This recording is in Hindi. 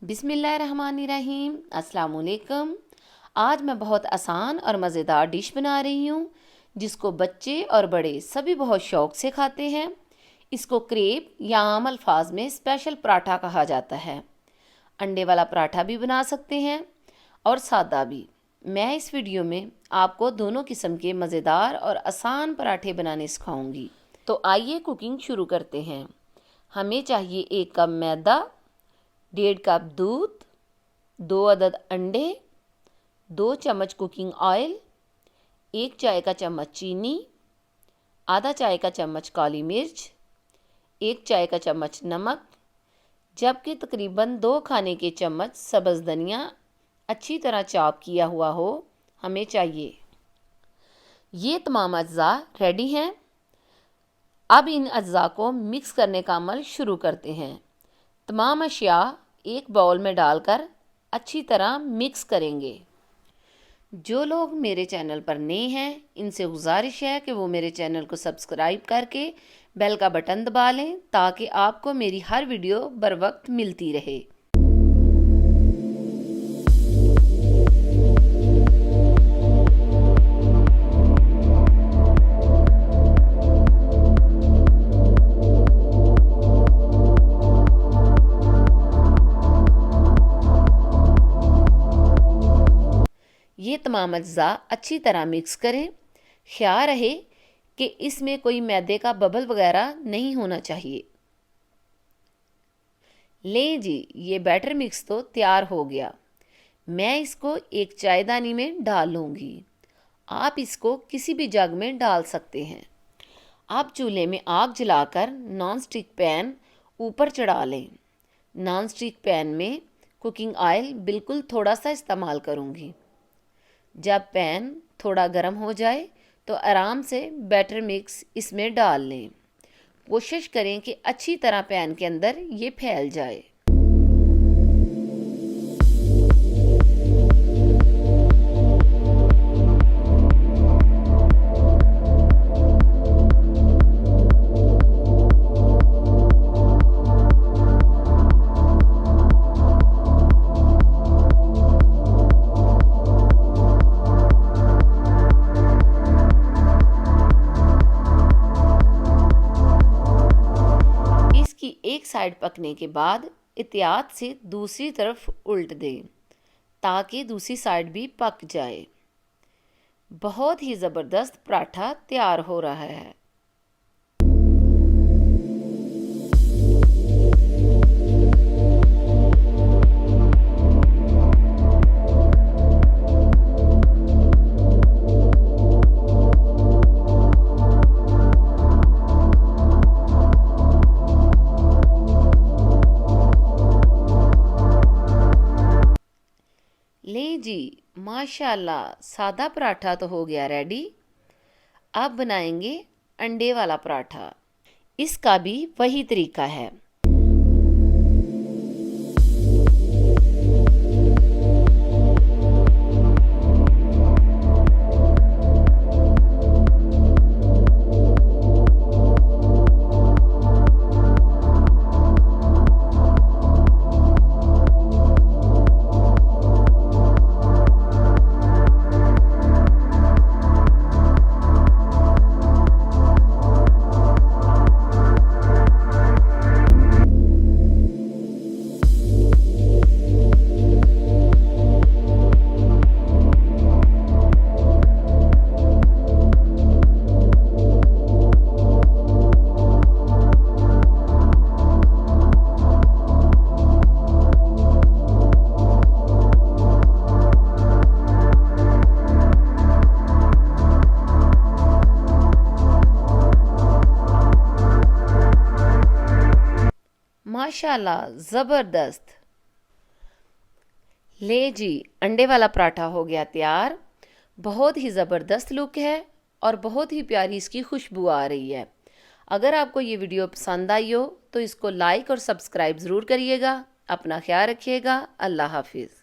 बिस्मिल्लाहिर्रहमानिर्रहीम। अस्सलाम वालेकुम। आज मैं बहुत आसान और मज़ेदार डिश बना रही हूँ जिसको बच्चे और बड़े सभी बहुत शौक़ से खाते हैं। इसको क्रेप या आम अल्फाज में स्पेशल पराठा कहा जाता है। अंडे वाला पराठा भी बना सकते हैं और सादा भी। मैं इस वीडियो में आपको दोनों किस्म के मज़ेदार और आसान पराठे बनाने सिखाऊंगी। तो आइए कुकिंग शुरू करते हैं। हमें चाहिए 1 कप मैदा, 1.5 कप दूध, 2 अदद अंडे, 2 चम्मच कुकिंग ऑयल, 1 चाय का चम्मच चीनी, आधा चाय का चम्मच काली मिर्च, 1 चाय का चम्मच नमक, जबकि तकरीबन 2 खाने के चम्मच सब्ज़ धनिया अच्छी तरह चॉप किया हुआ हो हमें चाहिए। ये तमाम अज्जा रेडी हैं। अब इन अज्जा को मिक्स करने का अमल शुरू करते हैं। तमाम अशिया एक बाउल में डालकर अच्छी तरह मिक्स करेंगे। जो लोग मेरे चैनल पर नए हैं, इनसे गुजारिश है कि वो मेरे चैनल को सब्सक्राइब करके बेल का बटन दबा लें ताकि आपको मेरी हर वीडियो बर वक्त मिलती रहे। ये तमाम अज्जा अच्छी तरह मिक्स करें। ख्याल रहे कि इसमें कोई मैदे का बबल वगैरह नहीं होना चाहिए। लें जी, ये बैटर मिक्स तो तैयार हो गया। मैं इसको एक चायदानी में डाल लूँगी। आप इसको किसी भी जग में डाल सकते हैं। आप चूल्हे में आग जलाकर नॉन स्टिक पैन ऊपर चढ़ा लें। नॉन स्टिक पैन में कुकिंग ऑयल बिल्कुल थोड़ा सा इस्तेमाल करूँगी। जब पैन थोड़ा गर्म हो जाए तो आराम से बैटर मिक्स इसमें डाल लें। कोशिश करें कि अच्छी तरह पैन के अंदर ये फैल जाए। एक साइड पकने के बाद एहतियात से दूसरी तरफ उल्ट दें ताकि दूसरी साइड भी पक जाए। बहुत ही ज़बरदस्त पराठा तैयार हो रहा है। ले जी, माशाल्लाह सादा पराठा तो हो गया रेडी। अब बनाएंगे अंडे वाला पराठा। इसका भी वही तरीका है। माशाल्लाह ज़बरदस्त। ले जी, अंडे वाला पराठा हो गया तैयार। बहुत ही ज़बरदस्त लुक है और बहुत ही प्यारी इसकी खुशबू आ रही है। अगर आपको ये वीडियो पसंद आई हो तो इसको लाइक और सब्सक्राइब ज़रूर करिएगा। अपना ख्याल रखिएगा। अल्लाह हाफिज़।